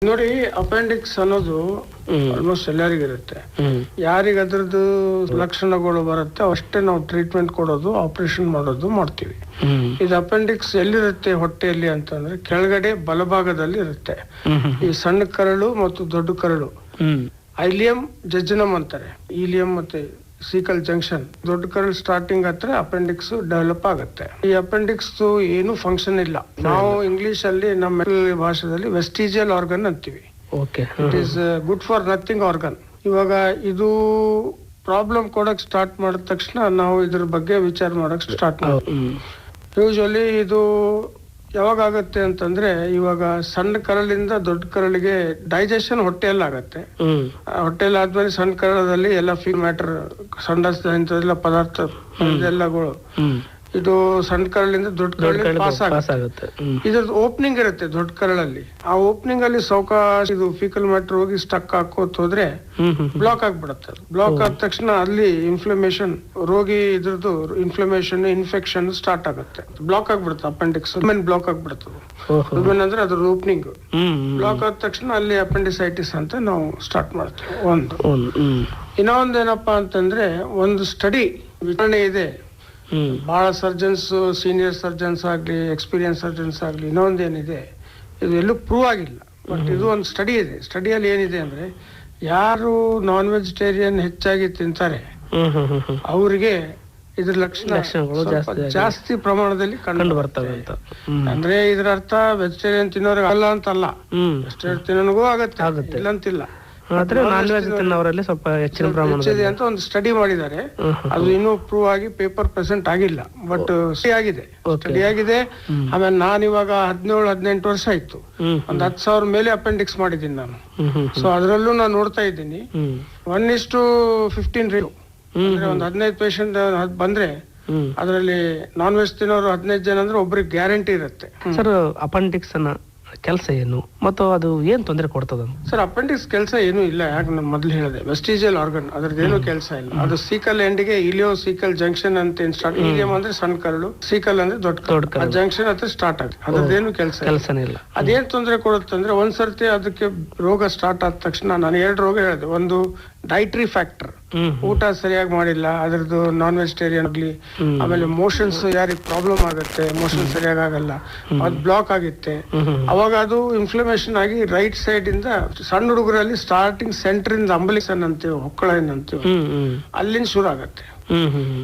ನೋಡಿ, ಅಪೆಂಡಿಕ್ಸ್ ಅನ್ನೋದು ಆಲ್ಮೋಸ್ಟ್ ಎಲ್ಲರಿಗೂ ಇರುತ್ತೆ. ಯಾರಿಗೆ ಅದ್ರದ್ದು ಲಕ್ಷಣಗಳು ಬರುತ್ತೆ ಅಷ್ಟೇ ನಾವು ಟ್ರೀಟ್ಮೆಂಟ್ ಕೊಡೋದು, ಆಪರೇಷನ್ ಮಾಡೋದು ಮಾಡ್ತೀವಿ. ಇದು ಅಪೆಂಡಿಕ್ಸ್ ಎಲ್ಲಿರುತ್ತೆ ಹೊಟ್ಟೆಯಲ್ಲಿ ಅಂತಂದ್ರೆ ಕೆಳಗಡೆ ಬಲಭಾಗದಲ್ಲಿ ಇರುತ್ತೆ. ಈ ಸಣ್ಣ ಕರಳು ಮತ್ತು ದೊಡ್ಡ ಕರಳು, ಐಲಿಯಂ ಜಜ್ಜನಂ ಅಂತಾರೆ. ಈಲಿಯಂ ಮತ್ತೆ ಸೀಕಲ್ ಜಂಕ್ಷನ್, ದೊಡ್ಡ ಕರಳು ಸ್ಟಾರ್ಟಿಂಗ್ ಹತ್ರ ಅಪೆಂಡಿಕ್ಸ್ ಡೆವಲಪ್ ಆಗುತ್ತೆ. ಈ ಅಪೆಂಡಿಕ್ಸ್ ಏನು ಫಂಕ್ಷನ್ ಇಲ್ಲ. ನಾವು ಇಂಗ್ಲಿಷ್ ಅಲ್ಲಿ ನಮ್ಮ ಭಾಷೆಯಲ್ಲಿ ವೆಸ್ಟಿಜಿಯಲ್ ಆರ್ಗನ್ ಅಂತೀವಿ. It is good for nothing organ. ಇವಾಗ ಇದು ಪ್ರಾಬ್ಲಮ್ ಕೊಡಕ್ ಸ್ಟಾರ್ಟ್ ಮಾಡಿದ ತಕ್ಷಣ ನಾವು ಇದ್ರ ಬಗ್ಗೆ ವಿಚಾರ ಮಾಡಕ್ ಸ್ಟಾರ್ಟ್ ಮಾಡ್ತೀವಿ. ಯೂಶಲಿ ಇದು ಯಾವಾಗ ಆಗತ್ತೆ ಅಂತಂದ್ರೆ, ಇವಾಗ ಸಣ್ಣ ಕರಳಿಂದ ದೊಡ್ಡ ಕರಳಿಗೆ ಡೈಜೆಷನ್ ಹೊಟ್ಟೆಯಲ್ಲಿ ಆಗತ್ತೆ. ಹೊಟ್ಟೆಯಲ್ಲಿ ಆದ್ಮೇಲೆ ಸಣ್ಣ ಕರಳದಲ್ಲಿ ಎಲ್ಲ ಫೀಡ್ ಮ್ಯಾಟರ್, ಸಂಡಾಸ ಇಂಥದೆಲ್ಲ ಪದಾರ್ಥ ಎಲ್ಲಗಳು ಇದು ಸಣ್ಣ ಕರಳಿಂದ ದೊಡ್ಡ ಕರಳಿಗೆ ಪಾಸ್ ಆಗುತ್ತೆ. ಇದ್ರದ್ದು ಓಪನಿಂಗ್ ಇರುತ್ತೆ ದೊಡ್ಡ ಕರಳಲ್ಲಿ. ಆ ಓಪನಿಂಗ್ ಅಲ್ಲಿ ಸಾವಕಾಶ ಇದು ಫೀಕಲ್ ಮ್ಯಾಟರ್ ಹೋಗಿ ಸ್ಟಕ್ ಹಾಕೋತ್ ಹೋದ್ರೆ ಬ್ಲಾಕ್ ಆಗ್ಬಿಡುತ್ತೆ. ಬ್ಲಾಕ್ ಆದ ತಕ್ಷಣ ಅಲ್ಲಿ ಇನ್ಫ್ಲಮೇಷನ್, ರೋಗಿ ಇದ್ರದ್ದು ಇನ್ಫ್ಲಮೇಷನ್, ಇನ್ಫೆಕ್ಷನ್ ಸ್ಟಾರ್ಟ್ ಆಗುತ್ತೆ. ಬ್ಲಾಕ್ ಆಗ್ಬಿಡುತ್ತೆ ಅಪೆಂಡಿಕ್ಸ್. ಬ್ಲಾಕ್ ಆಗ್ಬಿಡುತ್ತೆ. ಅಂದ್ರೆ ಅದ್ರ ಓಪನಿಂಗ್ ಬ್ಲಾಕ್ ಆದ ತಕ್ಷಣ ಅಲ್ಲಿ ಅಪೆಂಡಿಸೈಟಿಸ್ ಅಂತ ನಾವು ಸ್ಟಾರ್ಟ್ ಮಾಡ್ತೀವಿ. ಇನ್ನೊಂದೇನಪ್ಪಾ ಅಂತಂದ್ರೆ, ಒಂದು ಸ್ಟಡಿ ವಿಚಾರಣೆ ಇದೆ. ಬಹಳ ಸರ್ಜನ್ಸ್, ಸೀನಿಯರ್ ಸರ್ಜನ್ಸ್ ಆಗ್ಲಿ, ಎಕ್ಸ್ಪೀರಿಯನ್ಸ್ ಸರ್ಜನ್ಸ್ ಆಗ್ಲಿ, ಇನ್ನೊಂದೇನಿದೆ, ಇದು ಎಲ್ಲೂ ಪ್ರೂವ್ ಆಗಿಲ್ಲ. ಬಟ್ ಇದು ಒಂದು ಸ್ಟಡಿ ಇದೆ. ಸ್ಟಡಿಯಲ್ಲಿ ಏನಿದೆ ಅಂದ್ರೆ, ಯಾರು ನಾನ್ ವೆಜಿಟೇರಿಯನ್ ಹೆಚ್ಚಾಗಿ ತಿಂತಾರೆ ಅವರಿಗೆ ಇದ್ರ ಲಕ್ಷಣಗಳು ಜಾಸ್ತಿ ಪ್ರಮಾಣದಲ್ಲಿ ಕಂಡು ಬರ್ತವೆ ಅಂತ. ಅಂದ್ರೆ ಇದ್ರ ಅರ್ಥ ವೆಜಿಟೇರಿಯನ್ ತಿನ್ನೋರಿಗೆ ಅಲ್ಲ ಅಂತಲ್ಲ, ವೆಜಿಟೇರಿಯನ್ ತಿನ್ನೋನಿಗೂ ಆಗತ್ತೆ, ಇಲ್ಲ ಅಂತಿಲ್ಲ. ತಿನ್ನೋರಲ್ಲಿ ಸ್ವಲ್ಪ ಹೆಚ್ಚಿನ ಪ್ರಮಾಣದಲ್ಲಿ ಅಂತ ಒಂದು ಸ್ಟಡಿ ಮಾಡಿದ್ದಾರೆ. ಅದು ಇನ್ನೂ ಪ್ರೂವ್ ಆಗಿ ಪೇಪರ್ ಪ್ರೆಸೆಂಟ್ ಆಗಿಲ್ಲ, ಬಟ್ ಸ್ಟಡಿ ಆಗಿದೆ. ಆಮೇಲೆ ನಾನು ಇವಾಗ 17-18 ವರ್ಷ ಆಯ್ತು. ಒಂದ್ 10,000 ಮೇಲೆ ಅಪೆಂಡಿಕ್ಸ್ ಮಾಡಿದ್ದೀನಿ ನಾನು. ಸೊ ಅದ್ರಲ್ಲೂ ನಾನು ನೋಡ್ತಾ ಇದ್ದೀನಿ 1:15 ರೇಷಿಯೋ. ಅಂದ್ರೆ ಒಂದು 15 ಪೇಷಂಟ್ ಬಂದ್ರೆ ಅದರಲ್ಲಿ ನಾನ್ ವೆಜ್ ತಿನ್ನೋರು 15 ಜನ ಅಂದ್ರೆ ಒಬ್ರಿಗೆ ಗ್ಯಾರಂಟಿ ಇರುತ್ತೆ. ಸರ್, ಅಪೆಂಡಿಕ್ಸ್ ಕೆಲಸ ಏನು ಮತ್ತು ಅದು ಏನ್ ತೊಂದರೆ ಕೊಡ್ತದ? ಸರ್, ಅಪೆಂಡಿಕ್ಸ್ ಕೆಲಸ ಏನು ಇಲ್ಲ. ಯಾಕೆ ನಾನು ಮೊದ್ಲು ಹೇಳಿದೆ, ವೆಸ್ಟಿಜಿಯಲ್ ಆರ್ಗನ್, ಅದ್ರದ್ದೇನು ಕೆಲಸ ಇಲ್ಲ. ಅದು ಸೀಕಲ್ ಎಂಡ್ಗೆ ಇಲಿಯೋ ಸೀಕಲ್ ಜಂಕ್ಷನ್ ಅಂತ ಸ್ಟಾರ್ಟ್. ಇಲಿಯಂ ಅಂದ್ರೆ ಸಣ್ಣ ಕರಳು, ಸೀಕಲ್ ಅಂದ್ರೆ ದೊಡ್ಡ ಕರಳು, ಜಂಕ್ಷನ್ ಹತ್ರ ಸ್ಟಾರ್ಟ್ ಆಗುತ್ತೆ. ಅದ್ರದ್ದೇನು ಕೆಲಸನೇ ಇಲ್ಲ. ಅದೇನ್ ತೊಂದರೆ ಕೊಡುತ್ತೆ ಅಂದ್ರೆ, ಒಂದ್ಸರ್ತಿ ಅದಕ್ಕೆ ರೋಗ ಸ್ಟಾರ್ಟ್ ಆದ ತಕ್ಷಣ ನಾನು 2 ರೋಗ ಹೇಳಿದೆ. ಒಂದು ಡೈಟ್ರಿ ಫ್ಯಾಕ್ಟರ್, ಊಟ ಸರಿಯಾಗಿ ಮಾಡಿಲ್ಲ, ಅದ್ರದ್ದು ನಾನ್ ವೆಜಿಟೇರಿಯನ್ ಆಗ್ಲಿ. ಆಮೇಲೆ ಮೋಷನ್ಸ್ ಯಾರಿಗೆ ಪ್ರಾಬ್ಲಮ್ ಆಗುತ್ತೆ, ಮೋಷನ್ ಸರಿಯಾಗಿ ಆಗಲ್ಲ, ಅದು ಬ್ಲಾಕ್ ಆಗುತ್ತೆ. ಅವಾಗ ಅದು ಇನ್ಫ್ಲಮೇಷನ್ ಆಗಿ ರೈಟ್ ಸೈಡ್ ಇಂದ ಸಣ್ಣ ಹುಡುಗರಲ್ಲಿ ಸ್ಟಾರ್ಟಿಂಗ್ ಸೆಂಟರ್ ಇಂದ ಅಂಬಲಿಸನ್ ಅಂತೀವಿ, ಹೊಕ್ಕಳ ಅಂತೀವಿ, ಅಲ್ಲಿಂದ ಶುರು ಆಗತ್ತೆ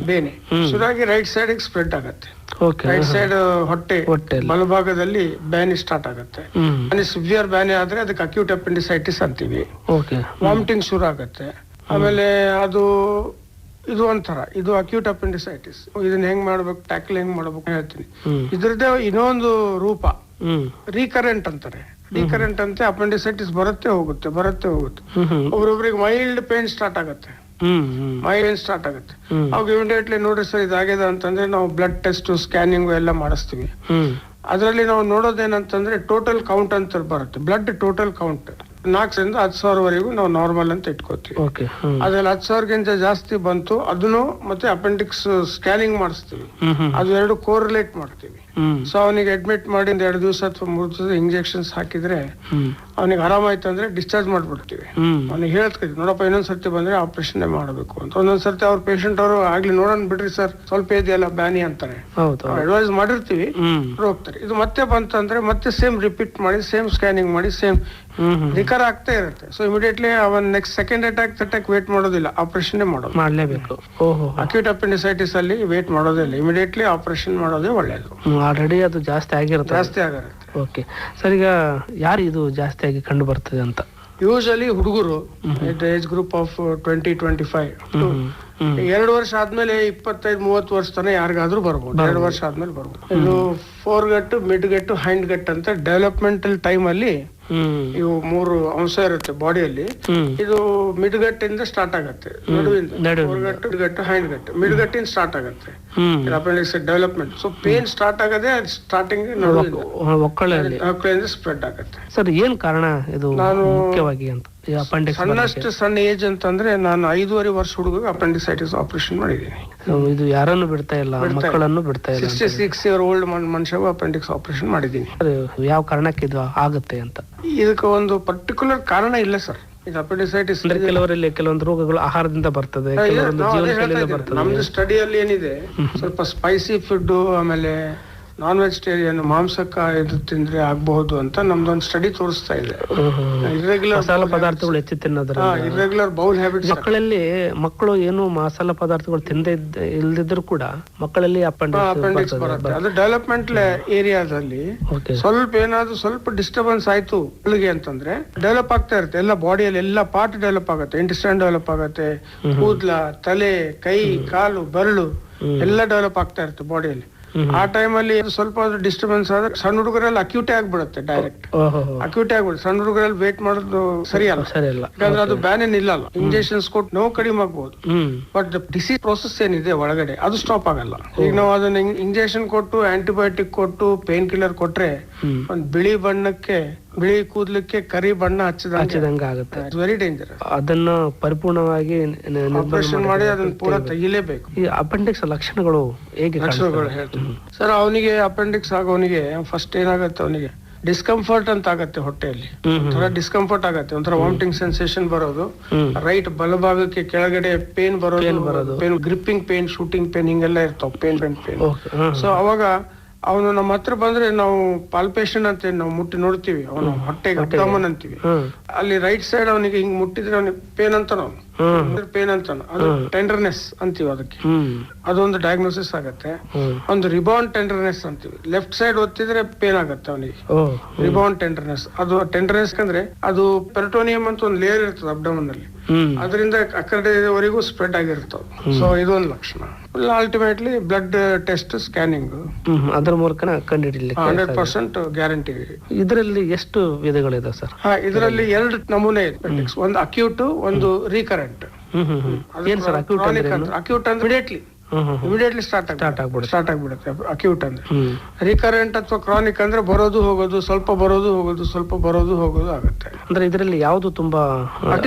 ಬೇನೆ. ಶುರುವಾಗಿ ರೈಟ್ ಸೈಡ್ ಸ್ಪ್ರೆಡ್ ಆಗತ್ತೆ. ರೈಟ್ ಸೈಡ್ ಹೊಟ್ಟೆ ಬಲಭಾಗದಲ್ಲಿ ಬ್ಯಾನಿ ಸ್ಟಾರ್ಟ್ ಆಗುತ್ತೆ. ಸಿವಿಯರ್ ಬ್ಯಾನಿ ಆದ್ರೆ ಅದಕ್ಕೆ ಅಕ್ಯೂಟ್ ಅಪೆಂಡಿಸೈಟಿಸ್ ಅಂತೀವಿ. ವಾಮಿಟಿಂಗ್ ಶುರು ಆಗತ್ತೆ. ಆಮೇಲೆ ಇದು ಒಂಥರ, ಇದು ಅಕ್ಯೂಟ್ ಅಪೆಂಡಿಸೈಟಿಸ್. ಇದನ್ನ ಹೆಂಗ್ ಮಾಡ್ಬೇಕು, ಟ್ಯಾಕಲ್ ಹೆಂಗ್ ಮಾಡ್ಬೇಕು ಹೇಳ್ತೀನಿ. ಇದ್ರದ್ದೇ ಇನ್ನೊಂದು ರೂಪ ರೀಕರೆಂಟ್ ಅಂತಾರೆ. ರೀಕರೆಂಟ್ ಅಂತ ಅಪೆಂಡಿಸೈಟಿಸ್ ಬರುತ್ತೆ ಹೋಗುತ್ತೆ. ಒಬ್ರೊಬ್ರಿಗೆ ಮೈಲ್ಡ್ ಪೇನ್ ಸ್ಟಾರ್ಟ್ ಆಗುತ್ತೆ. ಅವಾಗ ಇಮಿಡಿಯೇಟ್ಲಿ ನೋಡ್ರಿ ಸರ್ ಇದಾಗಿದೆ ಅಂತಂದ್ರೆ ನಾವು ಬ್ಲಡ್ ಟೆಸ್ಟ್, ಸ್ಕ್ಯಾನಿಂಗ್ ಎಲ್ಲ ಮಾಡಿಸ್ತೀವಿ. ಅದರಲ್ಲಿ ನಾವು ನೋಡೋದೇನಂತಂದ್ರೆ ಟೋಟಲ್ ಕೌಂಟ್ ಅಂತ ಬರುತ್ತೆ. ಬ್ಲಡ್ ಟೋಟಲ್ ಕೌಂಟ್ 4,000 10,000 ವರೆಗೂ ನಾವು ನಾರ್ಮಲ್ ಅಂತ ಇಟ್ಕೋತೀವಿ. ಅದ್ರಲ್ಲಿ 10,000ಗಿಂತ ಜಾಸ್ತಿ ಬಂತು ಅದನ್ನು ಮತ್ತೆ ಅಪೆಂಡಿಕ್ಸ್ ಸ್ಕ್ಯಾನಿಂಗ್ ಮಾಡಿಸ್ತೀವಿ. ಅದು 2 ಕೋರಿಲೇಟ್ ಮಾಡ್ತೀವಿ. ಸೊ ಅವನಿಗೆ ಅಡ್ಮಿಟ್ ಮಾಡಿ 2 ದಿವಸ ಅಥವಾ 3 ದಿವಸ ಇಂಜೆಕ್ಷನ್ಸ್ ಹಾಕಿದ್ರೆ ಅವನಿಗೆ ಆರಾಮಾಯ್ತು ಅಂದ್ರೆ ಡಿಸ್ಚಾರ್ಜ್ ಮಾಡ್ಬಿಡ್ತೀವಿ. ಅವ್ನಿಗೆ ಹೇಳ್ತೀವಿ, ನೋಡಪ್ಪ ಇನ್ನೊಂದ್ಸರ್ತಿ ಬಂದ್ರೆ ಆಪರೇಷನ್ ಮಾಡಬೇಕು ಅಂತ. ಒಂದೊಂದ್ಸರ್ತಿ ಅವ್ರ ಪೇಷಂಟ್ ಅವರು ಆಗ್ಲಿ ನೋಡೋಣ ಬಿಡ್ರಿ ಸರ್, ಸ್ವಲ್ಪ ಇದೆಯಲ್ಲ ಬ್ಯಾನಿ ಅಂತಾರೆ. ಅಡ್ವೈಸ್ ಮಾಡಿರ್ತೀವಿ, ಹೋಗ್ತಾರೆ. ಇದು ಮತ್ತೆ ಬಂತಂದ್ರೆ ಮತ್ತೆ ಸೇಮ್ ರಿಪೀಟ್ ಮಾಡಿ, ಸೇಮ್ ಸ್ಕ್ಯಾನಿಂಗ್ ಮಾಡಿ, ಸೇಮ್ ರಿಕರ್ ಆಗ್ತಾ ಇರುತ್ತೆ. ಸೊ ಇಮಿಡಿಯೇಟ್ಲಿ ಅವನ್ ನೆಕ್ಸ್ಟ್ ಸೆಕೆಂಡ್ ಅಟ್ಯಾಕ್ ವೇಟ್ ಮಾಡೋದಿಲ್ಲ, ಆಪರೇಷನ್ ಮಾಡಲೇಬೇಕು. ಅಕ್ಯೂಟ್ ಅಪೆಂಡಿಸೈಟಿಸ್ ಅಲ್ಲಿ ವೇಟ್ ಮಾಡೋದಿಲ್ಲ, ಇಮಿಡಿಯೇಟ್ಲಿ ಆಪರೇಷನ್ ಮಾಡೋದೇ ಒಳ್ಳೇದು. ಆಲ್ರೆಡಿ ಅದು ಜಾಸ್ತಿ ಆಗಿರುತ್ತೆ. ಓಕೆ ಸರ್, ಈಗ ಯಾರು ಇದು ಜಾಸ್ತಿ ಆಗಿ ಕಂಡು ಬರ್ತದೆ ಅಂತ? ಯೂಶಲಿ ಹುಡುಗರು, ಏಜ್ ಗ್ರೂಪ್ ಆಫ್ 20-25. 2 ವರ್ಷ ಆದ್ಮೇಲೆ 25-30 ವರ್ಷ ತನಕ ಯಾರಿಗಾದ್ರೂ ಬರ್ಬೋದು. 2 ವರ್ಷ ಆದ್ಮೇಲೆ ಬರ್ಬೋದು. ಇದು ಫೋರ್ಗಟ್, ಮಿಡ್ಗಟ್, ಹೈಂಡ್ ಗಟ್ ಅಂತ ಡೆವಲಪ್ಮೆಂಟಲ್ ಟೈಮ್ ಅಲ್ಲಿ ಇವು 3 ಅಂಶ ಇರುತ್ತೆ ಬಾಡಿಯಲ್ಲಿ. ಇದು ಮಿಡ್ಗಟ್ಟಿಂದ ಸ್ಟಾರ್ಟ್ ಆಗತ್ತೆ, ನಡುವಿಂದ ಹೈಂಡ್ ಗಟ್. ಮಿಡ್ಗಟ್ಟಿಂದ ಸ್ಟಾರ್ಟ್ ಆಗತ್ತೆ appendix development. So pain start ಆಗದೆ ಸ್ಟಾರ್ಟಿಂಗ್ ಒಕ್ಕಳಿಂದ ಸ್ಪ್ರೆಡ್ ಆಗತ್ತೆ. ಸರ್, ಏನ್ ಕಾರಣ ಇದು ಮುಖ್ಯವಾಗಿ ಅಂತ? ಈ ಅಪೆಂಡಿಕ್ಸ್ ಸಣ್ಣಷ್ಟು ಸಣ್ಣ ಏಜ್ ಅಂತಂದ್ರೆ ನಾನು 5.5 ವರ್ಷ ಹುಡುಗ ಅಪೆಂಡಿಸೈಟಿಸ್ ಆಪರೇಷನ್ ಮಾಡಿದ್ದೀನಿ. ಇದು ಯಾರನ್ನು ಬಿಡ್ತಾ ಇಲ್ಲ, ಮಕ್ಕಳನ್ನು ಬಿಡ್ತಾ ಇಲ್ಲ. 66 ಇಯರ್ ಓಲ್ಡ್ ಮನುಷ್ಯಗೂ ಅಪೆಂಡಿಕ್ಸ್ ಆಪರೇಷನ್ ಮಾಡಿದ್ದೀನಿ. ಅದು ಯಾವ ಕಾರಣಕ್ಕೆ ಇದು ಆಗುತ್ತೆ ಅಂತ? ಇದಕ್ಕೆ ಒಂದು ಪರ್ಟಿಕ್ಯುಲರ್ ಕಾರಣ ಇಲ್ಲ ಸರ್. ಇದು ಅಪೆಂಡಿಸೈಟಿಸ್ ಅಂದ್ರೆ ಕೆಲವರಲ್ಲಿ ಕೆಲವೊಂದು ರೋಗಗಳು ಆಹಾರದಿಂದ ಬರ್ತದೆ, ಕೆಲವೊಂದು ಜೀವನ ಶೈಲಿಯಿಂದ ಬರ್ತದೆ. ನಮ್ದು ಸ್ಟಡಿಯಲ್ಲಿ ಏನಿದೆ, ಸ್ವಲ್ಪ ಸ್ಪೈಸಿ ಫುಡ್ ಆಮೇಲೆ ನಾನ್ ವೆಜಿಟೇರಿಯನ್ ಮಾಂಸಕ್ಕ ಇದು ತಿಂದ್ರೆ ಆಗಬಹುದು ಅಂತ ನಮ್ದೊಂದು ಸ್ಟಡಿ ತೋರಿಸ್ತಾ ಇದೆ. ಇರ್ರೆಗ್ಯುಲರ್ ಮಸಾಲ ಪದಾರ್ಥಗಳು ಹೆಚ್ಚು ತಿನ್ನೋದ್ರಿಂದ, ಇರ್ರೆಗ್ಯುಲರ್ ಬೌಲ್ ಹ್ಯಾಬಿಟ್ಸ್. ಮಕ್ಕಳು ಏನು ಮಸಾಲ ಪದಾರ್ಥಗಳು ಇಲ್ದಿದ್ರು ಕೂಡ ಮಕ್ಕಳಲ್ಲಿ ಅಪೆಂಡಿಕ್ಸ್ ಬರುತ್ತೆ. ಅದು ಡೆವಲಪ್ಮೆಂಟ್ ಏರಿಯಾದಲ್ಲಿ ಸ್ವಲ್ಪ ಡಿಸ್ಟರ್ಬೆನ್ಸ್ ಆಯ್ತು ಬೆಳಿಗ್ಗೆ ಅಂತಂದ್ರೆ ಡೆವಲಪ್ ಆಗ್ತಾ ಇರುತ್ತೆ. ಎಲ್ಲ ಬಾಡಿಯಲ್ಲಿ ಎಲ್ಲ ಪಾರ್ಟ್ ಡೆವಲಪ್ ಆಗುತ್ತೆ. ಇಂಟೆಸ್ಟೈನ್ ಡೆವಲಪ್ ಆಗುತ್ತೆ, ಕೂದ್ಲ, ತಲೆ, ಕೈ, ಕಾಲು, ಬೆರಳು ಎಲ್ಲ ಡೆವಲಪ್ ಆಗ್ತಾ ಇರುತ್ತೆ ಬಾಡಿಯಲ್ಲಿ. ಆ ಟೈಮಲ್ಲಿ ಸ್ವಲ್ಪ ಡಿಸ್ಟರ್ಬೆನ್ಸ್ ಆದ್ರೆ ಸಣ್ಣ ಹುಡುಗರಲ್ಲಿ ಅಕ್ಯೂಟೇ ಆಗ್ಬಿಡುತ್ತೆ. ಡೈರೆಕ್ಟ್ ಅಕ್ಯೂಟೇ ಆಗ್ಬಿಡುತ್ತೆ. ಸಣ್ಣ ಹುಡುಗರಲ್ಲಿ ವೇಟ್ ಮಾಡೋದು ಸರಿಯಲ್ಲ, ಯಾಕಂದ್ರೆ ಅದು ಬ್ಯಾನ್ ಏನ್ ಇಲ್ಲ. ಇಂಜೆಕ್ಷನ್ಸ್ ಕೊಟ್ಟು ನೋವು ಕಡಿಮೆ ಆಗ್ಬಹುದು, ಬಟ್ ಡಿಸೀಸ್ ಪ್ರೋಸೆಸ್ ಏನಿದೆ ಒಳಗಡೆ ಅದು ಸ್ಟಾಪ್ ಆಗಲ್ಲ. ಈಗ ನಾವು ಅದನ್ನ ಇಂಜೆಕ್ಷನ್ ಕೊಟ್ಟು ಆಂಟಿಬಯೋಟಿಕ್ ಕೊಟ್ಟು ಪೇನ್ ಕಿಲ್ಲರ್ ಕೊಟ್ರೆ ಒಂದ್ ಬಿಳಿ ಕೂದ್ಲಕ್ಕೆ ಕರಿ ಬಣ್ಣ ಹಚ್ಚಿದಂಗ ಆಗುತ್ತೆ. Very dangerous. ಅದನ್ನ ಪರಿಪೂರ್ಣವಾಗಿ ಆಪರೇಷನ್ ಮಾಡಿ ಅದನ್ನ ಪೂರ ತೆಗಿಲೇಬೇಕು. ಈ ಅಪೆಂಡಿಕ್ಸ್ ಲಕ್ಷಣಗಳು ಹೇಗೆ? ಲಕ್ಷಣಗಳು ಹೇಳ್ತೀನಿ ಸರ್. ಅವನಿಗೆ ಅಪೆಂಡಿಕ್ಸ್ ಆಗೋನಿಗೆ ಫಸ್ಟ್ ಏನಾಗುತ್ತೆ, ಅವನಿಗೆ ಡಿಸ್ಕಂಫರ್ಟ್ ಅಂತ ಆಗತ್ತೆ. ಹೊಟ್ಟೆಯಲ್ಲಿ ಒಂಥರ ಡಿಸ್ಕಂಫರ್ಟ್ ಆಗತ್ತೆ, ಒಂಥರ ವಾಮಿಟಿಂಗ್ ಸೆನ್ಸೇಷನ್ ಬರೋದು. ರೈಟ್ ಬಲಭಾಗಕ್ಕೆ ಕೆಳಗಡೆ ಪೇನ್ ಬರೋದು, pain, gripping pain, shooting pain, ಹಿಂಗೆಲ್ಲ ಇರ್ತಾವ. ಪೇನ್. ಸೊ ಅವಾಗ ಅವನು ನಮ್ಮ ಹತ್ರ ಬಂದ್ರೆ ನಾವು ಪಾಲ್ಪೇಷನ್ ಅಂತ ನಾವು ಮುಟ್ಟಿ ನೋಡ್ತೀವಿ. ಅವನು ಹೊಟ್ಟೆಗೆ ಅಬ್ಡಮನ್ ಅಂತೀವಿ. ಅಲ್ಲಿ ರೈಟ್ ಸೈಡ್ ಅವನಿಗೆ ಹಿಂಗ್ ಮುಟ್ಟಿದ್ರೆ ಅವನಿಗೆ ಪೇನ್ ಅಂತ ಪೇನ್ ಅಂತಾನ. ಅದು ಟೆಂಡರ್ನೆಸ್ ಅಂತೀವಿ ಅದಕ್ಕೆ. ಅದೊಂದು ಡಯಾಗ್ನೋಸಿಸ್ ಆಗತ್ತೆ. ಒಂದು ರಿಬೌಂಡ್ ಟೆಂಡರ್ನೆಸ್ ಅಂತೀವಿ. ಲೆಫ್ಟ್ ಸೈಡ್ ಒತ್ತಿದ್ರೆ ಪೇನ್ ಆಗತ್ತೆ ಅವನಿಗೆ, ರಿಬೌಂಡ್ ಟೆಂಡರ್ನೆಸ್. ಅದು ಟೆಂಡರ್ನೆಸ್ ಅಂದ್ರೆ ಅದು ಪೆರಿಟೋನಿಯಂ ಅಂತ ಒಂದು ಲೇಯರ್ ಇರ್ತದೆ ಅಬ್ಡಮನ್ ಅಲ್ಲಿ, ಅದರಿಂದ ಅಕಡೆವರೆಗೂ ಸ್ಪ್ರೆಡ್ ಆಗಿರ್ತವೆ. ಸೊ ಇದೊಂದು ಲಕ್ಷಣ. ಅಲ್ಟಿಮೇಟ್ಲಿ ಬ್ಲಡ್ ಟೆಸ್ಟ್, ಸ್ಕ್ಯಾನಿಂಗ್ ಅದರ ಮೂಲಕ ಕಂಡುಹಿಡಿಯಲಿಕ್ಕೆ 100% ಗ್ಯಾರಂಟಿ. ಇದರಲ್ಲಿ ಎಷ್ಟು ವಿಧಗಳಿದೆ ಸರ್? ಇದರಲ್ಲಿ 2 ನಮೂನೆ ಇದೆ. ಒಂದು ಅಕ್ಯೂಟ್, ಒಂದು ರೀಕರೆಂಟ್. ಅಕ್ಯೂಟ್ ಅಂದ್ರೆ ಇಮಿಡಿಯೇಟ್ಲಿ ಸ್ಟಾರ್ಟ್ ಆಗ್ಬಿಡುತ್ತೆ. ಅಕ್ಯೂಟ್ ಅಂದ್ರೆ. ರಿಕರೆಂಟ್ ಅಥವಾ ಕ್ರಾನಿಕ್ ಅಂದ್ರೆ ಬರೋದು ಹೋಗೋದು, ಸ್ವಲ್ಪ ಬರೋದು ಹೋಗೋದು, ಸ್ವಲ್ಪ ಬರೋದು ಹೋಗೋದು ಆಗುತ್ತೆ. ಅಂದ್ರೆ ಇದರಲ್ಲಿ ಯಾವುದು ತುಂಬಾ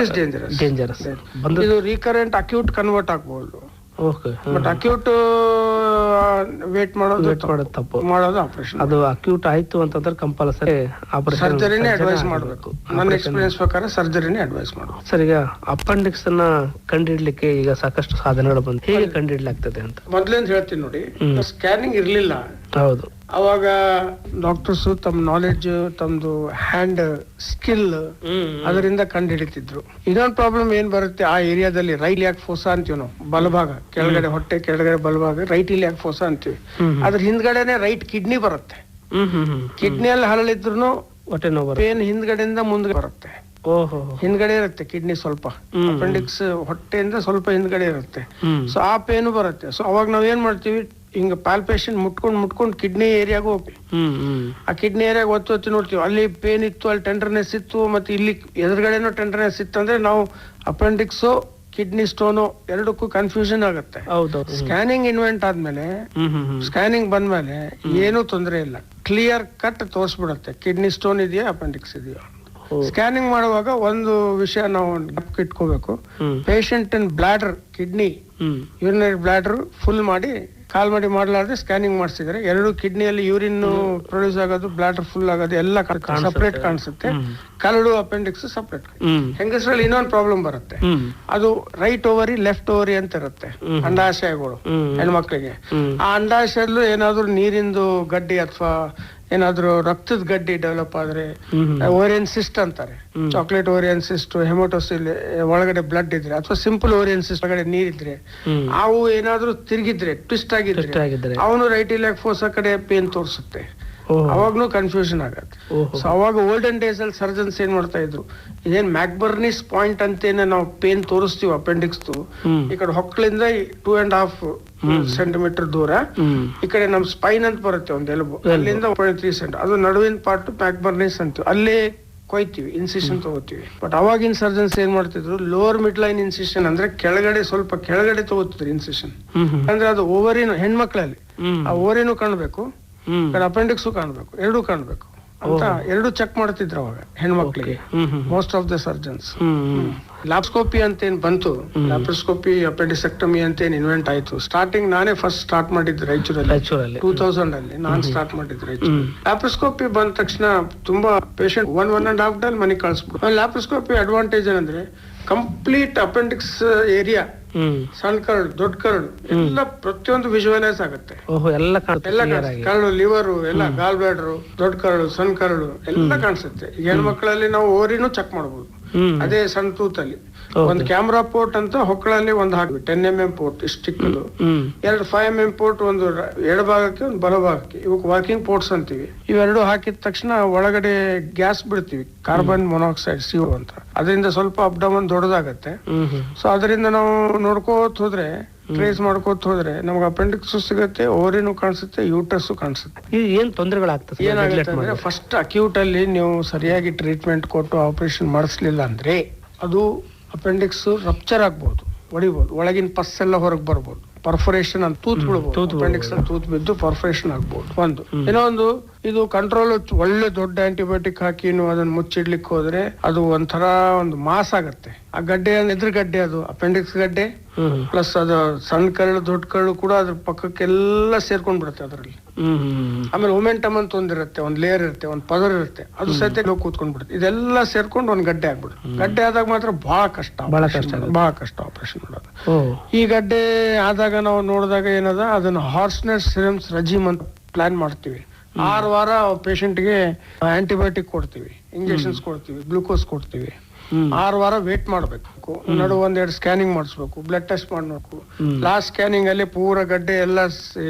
ಡೇಂಜರಸ್? ಇದು ರಿಕರೆಂಟ್ ಅಕ್ಯೂಟ್ ಕನ್ವರ್ಟ್ ಆಗ್ಬಹುದು. ಬಟ್ ಅಕ್ಯೂಟ್ ವೇಟ್ ಮಾಡೋದು ತಪ್ಪು, ಮಾಡೋದು ಆಪರೇಷನ್. ಅದು ಅಕ್ಯೂಟ್ ಆಯ್ತು ಅಂತಂದ್ರೆ ಕಂಪಲ್ಸರಿ ಸರ್ಜರಿನೇ ಅಡ್ವೈಸ್ ಮಾಡಬೇಕು. ನನ್ನ ಎಕ್ಸ್ಪೀರಿಯನ್ಸ್ ಪ್ರಕಾರ ಸರ್ಜರಿನೇ ಅಡ್ವೈಸ್ ಮಾಡಬೇಕು. ಸರ್, ಈಗ ಅಪೆಂಡಿಕ್ಸ್ ಅನ್ನ ಕಂಡುಹಿಡ್ಲಿಕ್ಕೆ ಈಗ ಸಾಕಷ್ಟು ಸಾಧನಗಳು ಬಂದು ಹೇಗೆ ಕಂಡುಹಿಡ್ಲಾಗ್ತದೆ ಅಂತ ಮೊದ್ಲೇಂದ ಹೇಳ್ತೀನಿ ನೋಡಿ. ಸ್ಕ್ಯಾನಿಂಗ್ ಇರ್ಲಿಲ್ಲ. ಹೌದು. ಅವಾಗ ಡಾಕ್ಟರ್ಸ್ ತಮ್ಮ ನಾಲೆಡ್ಜ್, ತಮ್ದು ಹ್ಯಾಂಡ್ ಸ್ಕಿಲ್ ಅದರಿಂದ ಕಂಡು ಹಿಡಿತಿದ್ರು. ಇನ್ನೊಂದು ಪ್ರಾಬ್ಲಮ್ ಏನ್ ಬರುತ್ತೆ ಆ ಏರಿಯಾದಲ್ಲಿ, ರೈಟ್ ಇಲಿಯಾಕ್ ಫೋಸಾ ಅಂತೀವಿ ನಾವು. ಬಲಭಾಗ ಕೆಳಗಡೆ, ಹೊಟ್ಟೆ ಕೆಳಗಡೆ ಬಲಭಾಗ ರೈಟ್ ಇಲಿಯಾಕ್ ಫೋಸಾ ಅಂತೀವಿ. ಅದ್ರ ಹಿಂದ್ಗಡೆನೆ ರೈಟ್ ಕಿಡ್ನಿ ಬರುತ್ತೆ. ಕಿಡ್ನಿಯಲ್ಲಿ ಹರಳಿದ್ರು ಹೊಟ್ಟೆ ನೋವು, ಪೇನ್ ಹಿಂದ್ಗಡೆಯಿಂದ ಮುಂದೆ ಬರುತ್ತೆ. ಹಿಂದ್ಗಡೆ ಇರುತ್ತೆ ಕಿಡ್ನಿ ಸ್ವಲ್ಪ. ಅಪೆಂಡಿಕ್ಸ್ ಹೊಟ್ಟೆಯಿಂದ ಸ್ವಲ್ಪ ಹಿಂದ್ಗಡೆ ಇರುತ್ತೆ. ಸೊ ಆ ಪೇನು ಬರುತ್ತೆ. ಸೊ ಅವಾಗ ನಾವ್ ಏನ್ ಮಾಡ್ತೀವಿ, ಹಿಂಗ ಪಾಲ್ಪೇಷನ್ ಮುಟ್ಕೊಂಡ್ ಕಿಡ್ನಿ ಏರಿಯಾಗೂ ಹೋಗ್ತೀವಿ. ಆ ಕಿಡ್ನಿ ಏರಿಯಾಗ ಒತ್ತಿ ನೋಡ್ತೀವಿ. ಅಲ್ಲಿ ಪೇನ್ ಇತ್ತು, ಅಲ್ಲಿ ಟೆಂಡರ್ನೆಸ್ ಇತ್ತು, ಮತ್ತೆ ಇಲ್ಲಿ ಎದುರುಗಡೆನೂ ಟೆಂಡರ್ನೆಸ್ ಇತ್ತು ಅಂದ್ರೆ ನಾವು ಅಪೆಂಡಿಕ್ಸು, ಕಿಡ್ನಿ ಸ್ಟೋನು ಎರಡಕ್ಕೂ ಕನ್ಫ್ಯೂಷನ್ ಆಗುತ್ತೆ. ಸ್ಕ್ಯಾನಿಂಗ್ ಇನ್ವೆಂಟ್ ಆದ್ಮೇಲೆ, ಸ್ಕ್ಯಾನಿಂಗ್ ಬಂದ್ಮೇಲೆ ಏನೂ ತೊಂದರೆ ಇಲ್ಲ, ಕ್ಲಿಯರ್ ಕಟ್ ತೋರಿಸ್ಬಿಡುತ್ತೆ ಕಿಡ್ನಿ ಸ್ಟೋನ್ ಇದೆಯಾ ಅಪೆಂಡಿಕ್ಸ್ ಇದೆಯಾ. ಸ್ಕ್ಯಾನಿಂಗ್ ಮಾಡುವಾಗ ಒಂದು ವಿಷಯ ನಾವು ಇಟ್ಕೋಬೇಕು. Patient bladder, kidney, urinary bladder full ಮಾಡಿ ಕಾಲ್ ಮಾಡಿ ಮಾಡಲಾರ್ದೆ ಸ್ಕ್ಯಾನಿಂಗ್ ಮಾಡಿಸಿದ್ರೆ 2 ಕಿಡ್ನಿಯಲ್ಲಿ ಯೂರಿನ್ ಪ್ರೊಡ್ಯೂಸ್ ಆಗೋದು, ಬ್ಲಾಡರ್ ಫುಲ್ ಆಗೋದು ಎಲ್ಲ ಸಪರೇಟ್ ಕಾಣಿಸುತ್ತೆ. Curd, appendix separate. ಹೆಂಗಸರಲ್ಲಿ ಇನ್ನೊಂದು ಪ್ರಾಬ್ಲಮ್ ಬರುತ್ತೆ. ಅದು ರೈಟ್ ಓವರಿ, ಲೆಫ್ಟ್ ಓವರಿ ಅಂತ ಇರುತ್ತೆ ಅಂಡಾಶಯಗಳು ಹೆಣ್ಮಕ್ಳಿಗೆ. ಆ ಅಂಡಾಶಯದಲ್ಲೂ ಏನಾದ್ರು ನೀರಿಂದು ಗಡ್ಡಿ ಅಥವಾ ಏನಾದ್ರು ರಕ್ತದ ಗಡ್ಡಿ ಡೆವಲಪ್ ಆದ್ರೆ ಓರಿಯನ್ ಸಿಸ್ಟ್ ಅಂತಾರೆ. ಚಾಕ್ಲೇಟ್ ಓರಿಯನ್ ಸಿಸ್ಟ್, ಹೆಮೋಟೋಸಿಲ್ ಒಳಗಡೆ ಬ್ಲಡ್ ಇದ್ರೆ, ಅಥವಾ ಸಿಂಪಲ್ ಓರಿಯನ್ ಸಿಸ್ಟ್ ಒಳಗಡೆ ನೀರಿದ್ರೆ, ಅವು ಏನಾದ್ರು ತಿರುಗಿದ್ರೆ, ಟ್ವಿಸ್ಟ್ ಆಗಿದ್ರೆ ಅವನು ರೈಟ್ ಇಲಿಯಾಕ್ ಫೋಸಾ ಕಡೆ ಪೇನ್ ತೋರಿಸುತ್ತೆ. ಅವಾಗ್ನು ಕನ್ಫ್ಯೂಷನ್ ಆಗತ್ತೆ. ಸೊ ಅವಾಗ ಓಲ್ಡನ್ ಡೇಸ್ ಅಲ್ಲಿ ಸರ್ಜನ್ಸ್ ಏನ್ ಮಾಡ್ತಾ ಇದ್ರು, ಇದೇನ್ ಮ್ಯಾಕ್ಬರ್ನಿಸ್ ಪಾಯಿಂಟ್ ಅಂತೇನೆ ನಾವು ಪೇನ್ ತೋರಿಸ್ತೀವಿ ಅಪೆಂಡಿಕ್ಸ್, ಈ ಕಡೆ ಹೊಕ್ಕಳಿಂದ 2.5 ಸೆಂಟಿಮೀಟರ್ ದೂರ, ಈ ಕಡೆ ನಮ್ ಸ್ಪೈನ್ ಅಂತ ಬರುತ್ತೆ ಒಂದು ಎಲುಬು, ಅಲ್ಲಿಂದ 1.3 ಸೆಂಟಿ, ಅದು ನಡುವಿನ ಪಾರ್ಟ್ ಮ್ಯಾಕ್ಬರ್ನಿಸ್ ಅಂತೀವಿ. ಅಲ್ಲೇ ಕೊಯ್ತೀವಿ, ಇನ್ಸಿಷನ್ ತಗೋತೀವಿ. ಬಟ್ ಅವಾಗಿನ ಸರ್ಜನ್ಸ್ ಏನ್ ಮಾಡ್ತಿದ್ರು, ಲೋವರ್ ಮಿಡ್ ಲೈನ್ ಇನ್ಸಿಷನ್ ಅಂದ್ರೆ ಕೆಳಗಡೆ, ಸ್ವಲ್ಪ ಕೆಳಗಡೆ ತಗೋತಿದ್ರು ಇನ್ಸಿಷನ್. ಅಂದ್ರೆ ಅದು ಓವರಿನು, ಹೆಣ್ಮಕ್ಳಲ್ಲಿ ಆ ಓವರಿನು ಕಾಣ್ಬೇಕು, ಅಪೆಂಡಿಕ್ಸು ಕಾಣ್ಬೇಕು, ಎರಡೂ ಕಾಣ್ಬೇಕು. ಅಂತ ಎರಡು ಚೆಕ್ ಮಾಡ್ತಿದ್ರು ಅವಾಗ ಹೆಣ್ಮಕ್ಳಿಗೆ ಮೋಸ್ಟ್ ಆಫ್ ದ ಸರ್ಜನ್ಸ್. ಲ್ಯಾಪ್ಸ್ಕೋಪಿ ಅಂತ ಏನ್ ಬಂತು, ಲ್ಯಾಪ್ರೋಸ್ಕೋಪಿ ಅಪೆಂಡಿಸೆಕ್ಟಮಿ ಅಂತ ಏನ್ ಇನ್ವೆಂಟ್ ಆಯ್ತು, ಸ್ಟಾರ್ಟಿಂಗ್ ನಾನೇ ಫಸ್ಟ್ ಸ್ಟಾರ್ಟ್ ಮಾಡಿದ್ದು ರಾಯಚೂರಲ್ಲಿ 2000 ಅಲ್ಲಿ ನಾನ್ ಸ್ಟಾರ್ಟ್ ಮಾಡಿದ್ದು ರಾಯಚೂರು. ಲ್ಯಾಪ್ರೋಸ್ಕೋಪಿ ಬಂದ ತಕ್ಷಣ ತುಂಬಾ ಪೇಷಂಟ್ 1.5 ಡೇ ಮನೆಗೆ ಕಳಿಸ್ಬಿಡು. ಲ್ಯಾಪ್ರೋಸ್ಕೋಪಿ ಅಡ್ವಾಂಟೇಜ್ ಏನಂದ್ರೆ ಕಂಪ್ಲೀಟ್ ಅಪೆಂಡಿಕ್ಸ್ ಏರಿಯಾ, ಸಣ್ಣ ಕರಳು, ದೊಡ್ಡ ಕರಳು ಎಲ್ಲ ಪ್ರತಿಯೊಂದು ವಿಜುವಲೈಸ್ ಆಗುತ್ತೆ. ಎಲ್ಲ ಕರಳು, ಲಿವರು ಎಲ್ಲ, ಗಾಲ್ ಬ್ಲಾಡರ್, ದೊಡ್ಡ ಕರಳು, ಸಣ್ಣ ಕರಳು ಎಲ್ಲ ಕಾಣಿಸುತ್ತೆ. ಈಗ ಹೆಣ್ಮಕ್ಳಲ್ಲಿ ನಾವು ಓರಿನೂ ಚೆಕ್ ಮಾಡಬಹುದು. ಅದೇ ಸಣ್ಣ ತೂತಲ್ಲಿ ಒಂದು ಕ್ಯಾಮ್ರಾ ಪೋರ್ಟ್ ಅಂತ ಹೊಕ್ಕಳಲ್ಲಿ ಒಂದು ಹಾಕ್ವಿ, 10 mm ಪೋರ್ಟ್ ಇಷ್ಟು ಚಿಕ್ಕದು, 2 5 mm ಪೋರ್ಟ್, ಒಂದು ಎಡಭಾಗಕ್ಕೆ ಒಂದು ಬಲಭಾಗಕ್ಕೆ, ಇವಕ್ಕೆ ವರ್ಕಿಂಗ್ ಪೋರ್ಟ್ಸ್ ಅಂತೀವಿ. ಇವೆರಡು ಹಾಕಿದ ತಕ್ಷಣ ಒಳಗಡೆ ಗ್ಯಾಸ್ ಬಿಡ್ತೀವಿ, ಕಾರ್ಬನ್ ಮೊನಾಕ್ಸೈಡ್ CO ಅಂತ. ಅದರಿಂದ ಸ್ವಲ್ಪ ಅಪ್ ಡೌನ್ ದೊಡ್ಡದಾಗತ್ತೆ. ಸೊ ಅದರಿಂದ ನಾವು ನೋಡ್ಕೋತ ಹೋದ್ರೆ, ಟ್ರೇಸ್ ಮಾಡ್ಕೋತ ಹೋದ್ರೆ ನಮ್ಗೆ ಅಪೆಂಡಿಕ್ಸ್ ಸಿಗುತ್ತೆ, ಓರಿನೂ ಕಾಣಿಸುತ್ತೆ, ಯೂಟರ್ಸ್ ಕಾಣಿಸುತ್ತೆ. ಏನ್ ತೊಂದರೆಗಳಾಗ್ತದೆ? ಏನಾಗುತ್ತೆ ಅಂದ್ರೆ ಫಸ್ಟ್ ಅಕ್ಯೂಟ್ ಅಲ್ಲಿ ನೀವು ಸರಿಯಾಗಿ ಟ್ರೀಟ್ಮೆಂಟ್ ಕೊಟ್ಟು ಆಪರೇಷನ್ ಮಾಡಿಸ್ಲಿಲ್ಲ ಅಂದ್ರೆ ಅದು ಅಪೆಂಡಿಕ್ಸ್ ರಪ್ಚರ್ ಆಗ್ಬಹುದು, ಒಡಿಬಹುದು, ಒಳಗಿನ ಪಸ್ ಎಲ್ಲ ಹೊರಗೆ ಬರ್ಬೋದು, ಪರ್ಫೊರೇಷನ್ ಅಂತ ತೂತ್ ಬಿಡ್ಬೋದು, ಅಪೆಂಡಿಕ್ಸ್ ತೂತ್ ಬಿದ್ದು ಪರ್ಫೊರೇಷನ್ ಆಗ್ಬಹುದು. ಒಂದು ಇನ್ನೊಂದು, ಇದು ಕಂಟ್ರೋಲ್ ಒಳ್ಳೆ ದೊಡ್ಡ ಆಂಟಿಬಯೋಟಿಕ್ ಹಾಕಿ ನೀವು ಅದನ್ನ ಮುಚ್ಚಿಡ್ಲಿಕ್ಕೆ ಹೋದ್ರೆ ಅದು ಒಂಥರ ಒಂದು ಮಾಸ್ ಆಗತ್ತೆ. ಆ ಗಡ್ಡೆ ಎದುರು ಗಡ್ಡೆ, ಅದು ಅಪೆಂಡಿಕ್ಸ್ ಗಡ್ಡೆ ಪ್ಲಸ್ ಅದು ಸಣ್ಣ ಕರಳು, ದೊಡ್ಡ ಕರಳು ಕೂಡ ಅದ್ರ ಪಕ್ಕಕ್ಕೆಲ್ಲ ಸೇರ್ಕೊಂಡ್ ಬಿಡುತ್ತೆ ಅದರಲ್ಲಿ. ಆಮೇಲೆ ಒಮೆಂಟಮ್ ಅಂತ ಒಂದಿರುತ್ತೆ, ಒಂದ್ ಲೇಯರ್ ಇರುತ್ತೆ, ಒಂದ್ ಪದರ್ ಇರುತ್ತೆ, ಅದು ಸಹಿತ ಕೂತ್ಕೊಂಡ್ ಬಿಡುತ್ತೆ. ಇದೆಲ್ಲ ಸೇರ್ಕೊಂಡು ಒಂದ್ ಗಡ್ಡೆ ಆಗ್ಬಿಡುತ್ತೆ. ಗಡ್ಡೆ ಆದಾಗ ಮಾತ್ರ ಬಹಳ ಕಷ್ಟ ಆಪರೇಷನ್ ಮಾಡೋದು. ಈ ಗಡ್ಡೆ ಆದಾಗ ನಾವು ನೋಡಿದಾಗ ಏನದ, ಅದನ್ನ ಹಾರ್ಸ್ನೆಸ್ ಸಿರಮ್ಸ್ ರೆಜಿಮ್ ಅಂತ ಪ್ಲಾನ್ ಮಾಡ್ತೀವಿ. 6 ವಾರ ಪೇಷಂಟ್ಗೆ ಆಂಟಿಬಯೋಟಿಕ್ ಕೊಡ್ತೀವಿ, ಇಂಜೆಕ್ಷನ್ಸ್ ಕೊಡ್ತೀವಿ, ಗ್ಲೂಕೋಸ್ ಕೊಡ್ತೀವಿ. 6 ವಾರ ವೇಟ್ ಮಾಡ್ಬೇಕು, ನಡು 1-2 ಸ್ಕ್ಯಾನಿಂಗ್ ಮಾಡಿಸ್ಬೇಕು, ಬ್ಲಡ್ ಟೆಸ್ಟ್ ಮಾಡ್ಬೇಕು. ಲಾಸ್ಟ್ ಸ್ಕ್ಯಾನಿಂಗ್ ಅಲ್ಲಿ ಪೂರ ಗಡ್ಡೆ ಎಲ್ಲ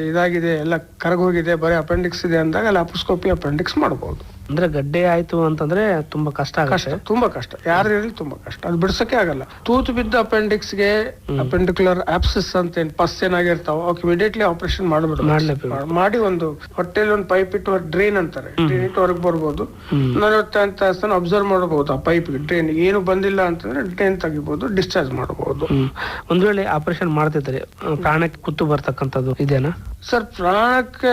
ಇದಾಗಿದೆ, ಎಲ್ಲ ಕರಗೋಗಿದೆ, ಬರೀ ಅಪೆಂಡಿಕ್ಸ್ ಇದೆ ಅಂದಾಗ ಲ್ಯಾಪ್ರೋಸ್ಕೋಪಿ ಅಪೆಂಡಿಕ್ಸ್ ಮಾಡಬಹುದು. ಅಂದ್ರೆ ಗಡ್ಡೆ ಆಯ್ತು ಅಂತಂದ್ರೆ ತುಂಬಾ ಕಷ್ಟ, ತುಂಬಾ ಕಷ್ಟ, ಯಾರಲ್ಲಿ ತುಂಬಾ ಕಷ್ಟ, ಅದು ಬಿಡ್ಸಕ್ಕೆ ಆಗಲ್ಲ. ತೂತು ಬಿದ್ದ ಅಪೆಂಡಿಕ್ಸ್ ಗೆ ಅಪೆಂಡಿಕ್ಯುಲರ್ ಆಪ್ಸಿಸ್ ಅಂತ ಏನ್ ಪಸ್ ಏನಾಗಿರ್ತಾವ ಅವಕ್ಕೆ ಇಮಿಡಿಯೇಟ್ಲಿ ಆಪರೇಷನ್ ಮಾಡಿ ಒಂದು ಹೊಟ್ಟೆಲಿ ಒಂದು ಪೈಪ್ ಇಟ್ಟು ಡ್ರೈನ್ ಅಂತಾರೆ, ಡ್ರೈನ್ ಇಟ್ಟು ಹೊರಗೆ ಬರ್ಬೋದು. 40 ತಾಸು ಅಬ್ಸರ್ವ್ ಮಾಡಬಹುದು. ಆ ಪೈಪ್ ಡ್ರೈನ್ ಏನು ಬಂದಿಲ್ಲ ಅಂತಂದ್ರೆ ಡ್ರೈನ್ ತೆಗಿಬಹುದು, ಡಿಸ್ಚಾರ್ಜ್ ಮಾಡಬಹುದು. ಒಂದ್ ವೇಳೆ ಆಪರೇಷನ್ ಮಾಡ್ತಿದ್ರೆ ಪ್ರಾಣಕ್ಕೆ ಕುತ್ತು ಬರ್ತಕ್ಕಂಥದ್ದು ಇದೇನಾ ಸರ್? ಪ್ರಾಣಕ್ಕೆ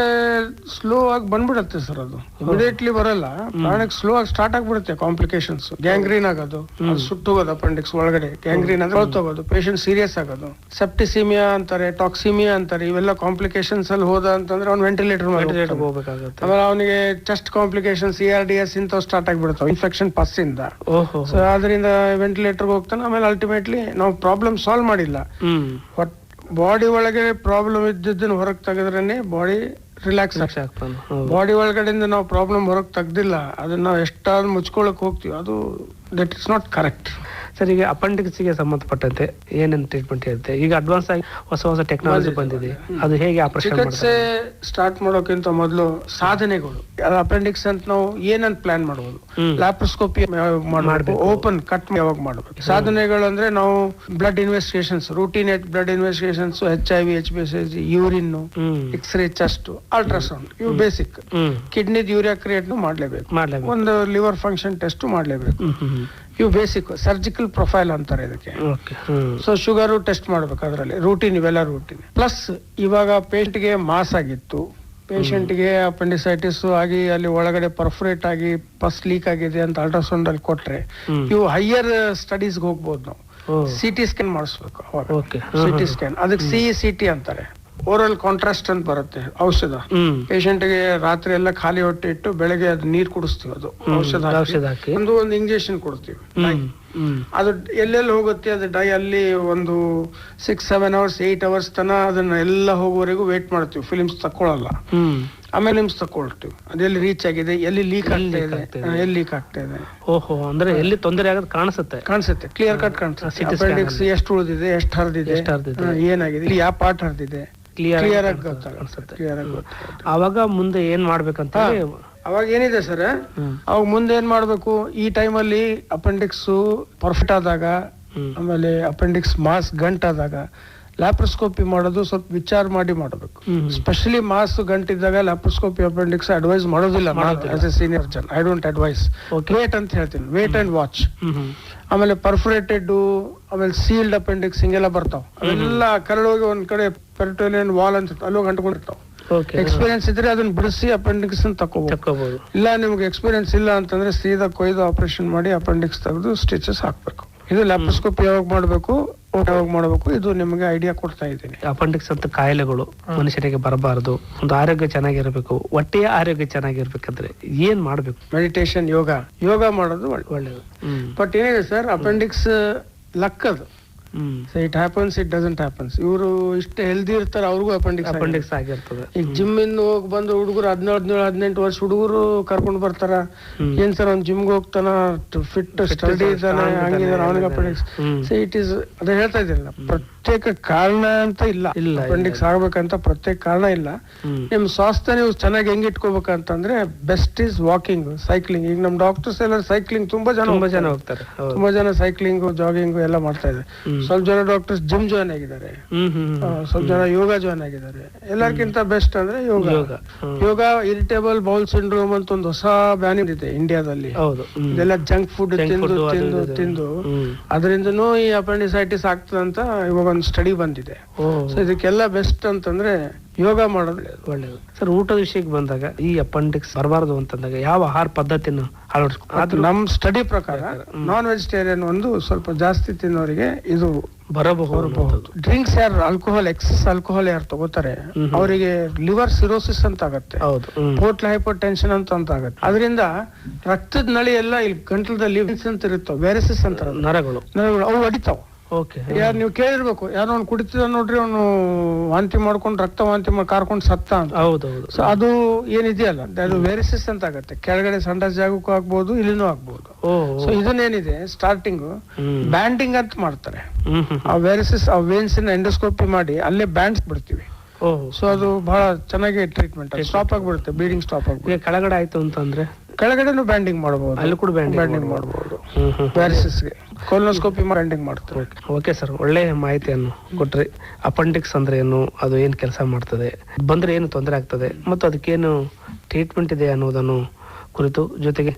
ಸ್ಲೋ ಆಗಿ ಬಂದ್ಬಿಡತ್ತೆ ಸರ್, ಅದು ಇಮಿಡಿಯೇಟ್ಲಿ ಬರಲ್ಲ. ಪ್ರಾಣಕ್ಕೆ ಸ್ಲೋ ಆಗಿ ಸ್ಟಾರ್ಟ್ ಆಗ್ಬಿಡುತ್ತೆ ಕಾಂಪ್ಲಿಕೇಶನ್ಸ್. ಗ್ಯಾಂಗ್ರೀನ್ ಆಗೋದು, ಸುಟ್ಟೋಗೋದು, ಅಪೆಂಡಿಕ್ಸ್ ಒಳಗಡೆ ಗ್ಯಾಂಗ್ರೀನ್ ಅಂದ್ರೆ ಹೊತ್ತೋಗೋದು, ಪೇಷಂಟ್ ಸೀರಿಯಸ್ ಆಗೋದು, ಸೆಪ್ಟಿಸಿಮಿಯಾ ಅಂತಾರೆ, ಟಾಕ್ಸಿಮಿಯಾ ಅಂತಾರೆ. ಇವೆಲ್ಲ ಕಾಂಪ್ಲಿಕೇಶನ್ಸ್ ಅಲ್ಲಿ ಹೋದ ಅಂತಂದ್ರೆ ಅವ್ನು ವೆಂಟಿಲೇಟರ್ ಹೋಗ್ಬೇಕಾಗುತ್ತೆ. ಆಮೇಲೆ ಅವನಿಗೆ ಚೆಸ್ಟ್ ಕಾಂಪ್ಲಿಕೇಶನ್ಸ್, ERDS ಇಂಥವು ಸ್ಟಾರ್ಟ್ ಆಗ್ಬಿಡ್ತಾವೆ, ಇನ್ಫೆಕ್ಷನ್ ಪಸ್ ಇಂದ. ಸೊ ಅದರಿಂದ ವೆಂಟಿಲೇಟರ್ ಹೋಗ್ತಾನೆ. ಆಮೇಲೆ ಅಲ್ಟಿಮೇಟ್ಲಿ ನಾವು ಪ್ರಾಬ್ಲಮ್ ಸಾಲ್ವ್ ಮಾಡಿಲ್ಲ. ಬಾಡಿ ಒಳಗೆ ಪ್ರಾಬ್ಲಮ್ ಇದ್ದದನ್ನ ಹೊರಗೆ ತೆಗೆದ್ರೇನೆ ಬಾಡಿ ರಿಲ್ಯಾಕ್ಸ್ ಆಗ್ತಾನೆ. ಬಾಡಿ ಒಳಗಡೆಯಿಂದ ನಾವು ಪ್ರಾಬ್ಲಮ್ ಹೊರಗೆ ತೆಗ್ದಿಲ್ಲ, ಅದನ್ನ ನಾವು ಎಷ್ಟಾದ್ರೂ ಮುಚ್ಕೊಳಕ್ ಹೋಗ್ತೀವಿ, ಅದು that is not correct. Sir, ಈಗ ಅಪೆಂಡಿಕ್ಸ್ ಗೆ ಸಂಬಂಧಪಟ್ಟಂತೆ ಏನೇನು ಟ್ರೀಟ್ಮೆಂಟ್ ಇರುತ್ತೆ? ಈಗ ಅಡ್ವಾನ್ಸ್ ಆಗಿ ಹೊಸ ಟೆಕ್ನಾಲಜಿ ಬಂದಿದೆ, ಅದು ಹೇಗೆ ಆಪರೇಷನ್ ಚಿಕಿತ್ಸೆ ಸ್ಟಾರ್ಟ್ ಮಾಡೋಕ್ಕಿಂತ ಮೊದಲು ಸಾಧನೆಗಳು, ಅಪೆಂಡಿಕ್ಸ್ ಅಂತ ನಾವು ಏನಂತ ಪ್ಲಾನ್ ಮಾಡಬಹುದು, ಲ್ಯಾಪ್ರೋಸ್ಕೋಪಿ ಮಾಡಬೇಕು, ಓಪನ್ ಕಟ್ ಯಾವಾಗ ಮಾಡಬೇಕು. ಸಾಧನೆಗಳು ಅಂದ್ರೆ ನಾವು blood investigations, routine blood investigations, HIV, HbA1c, urine, x-ray, chest, ultrasound, ಇವು ಬೇಸಿಕ್. ಕಿಡ್ನಿದ್ ಯೂರಿಯಾ ಕ್ರಿಯೇಟ್ ಮಾಡ್ಲೇಬೇಕು, ಒಂದು ಲಿವರ್ ಫಂಕ್ಷನ್ ಟೆಸ್ಟ್ ಮಾಡ್ಲೇಬೇಕು. ಇವು ಬೇಸಿಕ್. ಸರ್ಜಿಕಲ್ ಪ್ರೊಫೈಲ್ ಅಂತಾರೆ ಇದಕ್ಕೆ. ಸೊ ಶುಗರ್ ಟೆಸ್ಟ್ ಮಾಡ್ಬೇಕು, ಅದರಲ್ಲಿ ರೂಟೀನ್, ಇವೆಲ್ಲ ರೂಟೀನ್. ಪ್ಲಸ್ ಇವಾಗ ಪೇಷಂಟ್ ಗೆ ಮಾಸ್ ಆಗಿತ್ತು, ಪೇಷಂಟ್ ಗೆ ಅಪೆಂಡಿಸೈಟಿಸ್ ಆಗಿ ಅಲ್ಲಿ ಒಳಗಡೆ ಪರ್ಫರೇಟ್ ಆಗಿ ಪಸ್ ಲೀಕ್ ಆಗಿದೆ ಅಂತ ಅಲ್ಟ್ರಾಸೌಂಡ್ ಅಲ್ಲಿ ಕೊಟ್ರೆ ಇವು ಹೈಯರ್ ಸ್ಟಡೀಸ್ ಹೋಗ್ಬೋದು. ನಾವು CT ಸ್ಕ್ಯಾನ್ ಮಾಡಿಸ್ಬೇಕು. CT ಸ್ಕ್ಯಾನ್ ಅದಕ್ಕೆ CECT ಅಂತಾರೆ. ಓರಲ್ ಕಾಂಟ್ರಾಸ್ಟ್ ಅಂತ ಬರುತ್ತೆ ಔಷಧ. ಪೇಷಂಟ್ ಗೆ ರಾತ್ರಿ ಎಲ್ಲ ಖಾಲಿ ಹೊಟ್ಟೆ ಇಟ್ಟು ಬೆಳಗ್ಗೆ ಅದು ನೀರ್ ಕುಡಿಸ್ತೀವಿ, ಅದು ಔಷಧ ಹಾಕಿ ಒಂದು ಇಂಜೆಕ್ಷನ್ ಕೊಡ್ತೀವಿ. ಅದು ಎಲ್ಲೆಲ್ಲಿ ಹೋಗುತ್ತೆ ಅದು ಡೈ ಅಲ್ಲಿ ಒಂದು 6-7 hours 8 hours ತನ ಅದನ್ನ ಎಲ್ಲ ಹೋಗೋವರೆಗೂ ವೇಟ್ ಮಾಡ್ತೀವಿ. ಫಿಲಿಮ್ಸ್ ತಕ್ಕೊಳ್ಳಲ್ಲ, ಆಮೇಲೆ ನಿಮ್ಸ್ ತಕೊಳ್ತೀವಿ. ಅದೆಲ್ಲಿ ರೀಚ್ ಆಗಿದೆ, ಎಲ್ಲಿ ಲೀಕ್ ಆಗ್ತಾ ಇದೆ, ಎಲ್ಲಿ ಲೀಕ್ ಆಗ್ತಾ ಇದೆ. ಓಹೋ, ಅಂದ್ರೆ ಎಲ್ಲಿ ತೊಂದರೆ ಆಗೋದು ಕಾಣಿಸುತ್ತೆ, ಕ್ಲಿಯರ್ ಕಟ್ ಕಾಣಿಸುತ್ತೆ. ಅಪೆಂಡಿಕ್ಸ್ ಎಷ್ಟು ಉಳಿದಿದೆ, ಎಷ್ಟು ಹರಿದಿದೆ, ಏನಾಗಿದೆ, ಯಾವ ಪಾರ್ಟ್ ಹರಿದಿದೆ, ಕ್ಲಿಯರ್ ಆಗಿ ಗೊತ್ತಾಗುತ್ತೆ. ಅವಾಗ ಮುಂದೆ ಏನ್ ಮಾಡ್ಬೇಕಂತ ಅವಾಗ ಏನಿದೆ ಸರ್, ಅವಾಗ ಮುಂದೆ ಏನ್ ಮಾಡ್ಬೇಕು, ಈ ಟೈಮಲ್ಲಿ ಅಪೆಂಡಿಕ್ಸ್ ಪರ್ಫೆಕ್ಟ್ ಆದಾಗ, ಆಮೇಲೆ ಅಪೆಂಡಿಕ್ಸ್ ಮಾಸ್ ಗಂಟಾದಾಗ ಲ್ಯಾಪ್ರೋಸ್ಕೋಪಿ ಮಾಡೋದು ಸ್ವಲ್ಪ ವಿಚಾರ ಮಾಡಿ ಮಾಡಬೇಕು. ಸ್ಪೆಷಲಿ ಮಾಸ್ ಗಂಟಿದ್ದಾಗ ಲ್ಯಾಪ್ರೋಸ್ಕೋಪಿ ಅಪೆಂಡಿಕ್ಸ್ ಅಡ್ವೈಸ್ ಮಾಡೋದಿಲ್ಲ. As a senior surgeon I don't advise. Wait ಅಂತ ಹೇಳ್ತೀನಿ, ವೇಟ್ ಅಂಡ್ ವಾಚ್. ಆಮೇಲೆ ಪರ್ಫರೇಟೆಡ್, ಆಮೇಲೆ ಸೀಲ್ಡ್ ಅಪೆಂಡಿಕ್ಸ್ ಹಿಂಗೆಲ್ಲ ಬರ್ತಾವ. ಅವೆಲ್ಲ ಕರಳೋಗಿ ಒಂದ್ ಕಡೆ ಪೆರಿಟೋನಿಯನ್ ವಾಲ್ ಅಂತ ಅಲ್ಲೋಗಿ ಅಂಟ್ಕೊಂಡಿರ್ತಾವ. ಎಕ್ಸ್ಪೀರಿಯನ್ಸ್ ಇದ್ರೆ ಅದನ್ನ ಬಿಡಿಸಿ ಅಪೆಂಡಿಕ್ಸ್ ತಕೋಬಹುದು. ಇಲ್ಲ ನಿಮ್ಗೆ ಎಕ್ಸ್ಪೀರಿಯನ್ಸ್ ಇಲ್ಲ ಅಂತಂದ್ರೆ ಸೀದಾ ಕೊಯ್ದು ಆಪರೇಷನ್ ಮಾಡಿ ಅಪೆಂಡಿಕ್ಸ್ ತೆಗೆದು ಸ್ಟಿಚಸ್ ಹಾಕ್ಬೇಕು. ಇದು ಲ್ಯಾಪ್ರೋಸ್ಕೋಪಿ ಯಾವಾಗ ಮಾಡಬೇಕು ಇದು ನಿಮಗೆ ಐಡಿಯಾ ಕೊಡ್ತಾ ಇದ್ದೀನಿ. ಅಪೆಂಡಿಕ್ಸ್ ಅಂತ ಕಾಯಿಲೆಗಳು ಮನುಷ್ಯನಿಗೆ ಬರಬಾರದು, ಒಂದು ಆರೋಗ್ಯ ಚೆನ್ನಾಗಿರ್ಬೇಕು, ಹೊಟ್ಟೆಯ ಆರೋಗ್ಯ ಚೆನ್ನಾಗಿರ್ಬೇಕಂದ್ರೆ ಏನ್ ಮಾಡ್ಬೇಕು? ಮೆಡಿಟೇಷನ್, ಯೋಗ ಮಾಡೋದು ಒಳ್ಳೇದು. ಬಟ್ ಏನಿದೆ ಸರ್, ಅಪೆಂಡಿಕ್ಸ್ ಲಕ್ಕದು. It happens, it doesn't happens. ಇವರು ಇಷ್ಟೇ ಹೆಲ್ದಿ ಇರ್ತಾರೆ, ಅವ್ರಿಗೂ ಅಪೆಂಡಿಕ್ಸ್ ಆಗಿರ್ತದೆ. ಈಗ ಜಿಮ್ ಇಂದ ಹೋಗಿ ಬಂದು ಹುಡುಗರು 17-18 ವರ್ಷ ಹುಡುಗರು ಕರ್ಕೊಂಡು ಬರ್ತಾರ. ಏನ್ ಸರ್ ಅವ್ನು ಜಿಮ್ಗೆ ಹೋಗ್ತಾನ, ಫಿಟ್ ಸ್ಟಡಿ ಇದ್ದಾನೆ, ಹಂಗಿದಾನೆ, ಅವನಿಗೆ ಅಪೆಂಡಿಕ್ಸ್. ಇಟ್ ಈಸ್ ಅದೇ ಹೇಳ್ತಾ ಇದ್ದೀರಲ್ಲ, ಪ್ರತ್ಯೇಕ ಕಾರಣ ಅಂತ ಇಲ್ಲ. ಅಪೆಂಡಿಕ್ಸ್ ಆಗ್ಬೇಕಂತ ಪ್ರತ್ಯೇಕ ಕಾರಣ ಇಲ್ಲ. ನಿಮ್ ಸ್ವಾಸ್ಥ್ಯ ನೀವು ಚೆನ್ನಾಗಿ ಹೆಂಗ್ ಇಟ್ಕೋಬೇಕಂತಂದ್ರೆ ಬೆಸ್ಟ್ ಈಸ್ ವಾಕಿಂಗ್, ಸೈಕ್ಲಿಂಗ್. ಈಗ ನಮ್ ಡಾಕ್ಟರ್ಸ್ ಎಲ್ಲ ಸೈಕ್ಲಿಂಗ್ ತುಂಬಾ ಜನ ಹೋಗ್ತಾರೆ. ತುಂಬಾ ಜನ ಸೈಕ್ಲಿಂಗ್, ಜಾಗಿಂಗ್ ಎಲ್ಲ ಮಾಡ್ತಾ ಇದ್ದಾರೆ. ಸ್ವಲ್ಪ ಜನ ಡಾಕ್ಟರ್ಸ್ ಜಿಮ್ ಜಾಯ್ನ್ ಆಗಿದ್ದಾರೆ, ಸ್ವಲ್ಪ ಜನ ಯೋಗ ಜಾಯ್ನ್ ಆಗಿದ್ದಾರೆ. ಎಲ್ಲರಿಗಿಂತ ಬೆಸ್ಟ್ ಅಂದ್ರೆ ಯೋಗ. ಇರಿಟೇಬಲ್ ಬೌಲ್ ಸಿಂಡ್ರೋಮ್ ಅಂತ ಒಂದು ಹೊಸ ಬ್ಯಾನ್ ಇದೆ ಇಂಡಿಯಾದಲ್ಲಿ. ಇದೆಲ್ಲ ಜಂಕ್ ಫುಡ್ ತಿಂದು ಅದರಿಂದನೂ ಈ ಅಪೆಂಡಿಸೈಟಿಸ್ ಆಗ್ತದಂತ ಇವಾಗ ಒಂದು ಸ್ಟಡಿ ಬಂದಿದೆ. ಸೊ ಇದಕ್ಕೆಲ್ಲ ಬೆಸ್ಟ್ ಅಂತಂದ್ರೆ ಯೋಗ ಮಾಡೋದು ಒಳ್ಳೇದು. ಸರ್, ಊಟದ ವಿಷಯಕ್ಕೆ ಬಂದಾಗ ಈ ಅಪೆಂಡಿಕ್ಸ್ ಬರಬಾರದು ಅಂತಂದಾಗ ಯಾವ ಆಹಾರ ಪದ್ಧತಿಯನ್ನು ಅಳವಡಿಸ್ಬೇಕು? ಅದು ನಮ್ ಸ್ಟಡಿ ಪ್ರಕಾರ ನಾನ್ ವೆಜಿಟೇರಿಯನ್ ಒಂದು ಸ್ವಲ್ಪ ಜಾಸ್ತಿ ತಿನ್ನೋರಿಗೆ ಇದು ಬರಬಹುದು. ಡ್ರಿಂಕ್ಸ್ ಯಾರು ಎಕ್ಸೆಸ್ ಆಲ್ಕೋಹಾಲ್ ಯಾರು ತಗೋತಾರೆ ಅವರಿಗೆ ಲಿವರ್ ಸಿರೋಸಿಸ್ ಅಂತ ಆಗತ್ತೆ, ಪೋರ್ಟಲ್ ಹೈಪರ್ ಟೆನ್ಷನ್ ಅಂತ ಆಗತ್ತೆ. ಅದರಿಂದ ರಕ್ತದ ನಳಿ ಎಲ್ಲ ಇಲ್ಲಿ ಗಂಟಲದಲ್ಲಿ ಅಂತ ಇರುತ್ತವೆ, ವೆರಿಸಿಸ್ ಅಂತ ನರಗಳು ಅವು ಹೊಡಿತಾವ. ಯಾರು ನೀವು ಕೇಳಿರ್ಬೇಕು, ಯಾರೋ ಅವ್ನು ಕುಡಿತಿದ ನೋಡ್ರಿ, ಅವನು ವಾಂತಿ ಮಾಡ್ಕೊಂಡು ರಕ್ತ ವಾಂತಿ ಮಾಡಿ ಕಾರ್ಕೊಂಡು ಸತ್ತ ಅಂತ. ಸೊ ಅದು ಏನಿದೆಯಲ್ಲ ಅದು ವೆರಿಸಿಸ್ ಅಂತ ಆಗತ್ತೆ. ಕೆಳಗಡೆ ಸಂಡಾಸ್ ಜಾಗಕ್ಕೂ ಆಗ್ಬಹುದು, ಇಲ್ಲಿನೂ ಆಗ್ಬಹುದು. ಸೊ ಇದನ್ನೇನಿದೆ ಸ್ಟಾರ್ಟಿಂಗ್ ಬ್ಯಾಂಡಿಂಗ್ ಅಂತ ಮಾಡ್ತಾರೆ. ಆ ವೆರಿಸಿಸ್ ಆ ವೇನ್ಸ್ ಎಂಡೋಸ್ಕೋಪಿ ಮಾಡಿ ಅಲ್ಲೇ ಬ್ಯಾಂಡ್ಸ್ ಬಿಡ್ತೀವಿ. ಸೊ ಅದು ಬಹಳ ಚೆನ್ನಾಗಿ ಟ್ರೀಟ್ಮೆಂಟ್ ಸ್ಟಾಪ್ ಆಗ್ಬಿಡುತ್ತೆ, ಬ್ಲೀಡಿಂಗ್ ಸ್ಟಾಪ್ ಆಗ್ಬಿಡುತ್ತೆ. ಕೆಳಗಡೆ ಆಯ್ತು ಅಂತಂದ್ರೆ ಕೆಳಗಡೆನೂ ಬ್ಯಾಂಡಿಂಗ್ ಮಾಡಬಹುದು, ಅಲ್ಲಿ ಕೂಡ ಬ್ಯಾಂಡಿಂಗ್ ಮಾಡಬಹುದು. ವ್ಯಾರಿಸಿಸ್ಗೆ ಕೊಲೊನೋಸ್ಕೋಪಿ ಬ್ಯಾಂಡಿಂಗ್ ಮಾಡ್ತಾರೆ. ಓಕೆ ಸರ್, ಒಳ್ಳೆ ಮಾಹಿತಿಯನ್ನು ಕೊಟ್ರಿ. ಅಪೆಂಡಿಕ್ಸ್ ಅಂದ್ರೆ ಏನು, ಅದು ಏನ್ ಕೆಲಸ ಮಾಡ್ತದೆ, ಬಂದ್ರೆ ಏನು ತೊಂದರೆ ಆಗ್ತದೆ ಮತ್ತು ಅದಕ್ಕೇನು ಟ್ರೀಟ್ಮೆಂಟ್ ಇದೆ ಅನ್ನೋದನ್ನು ಕುರಿತು, ಜೊತೆಗೆ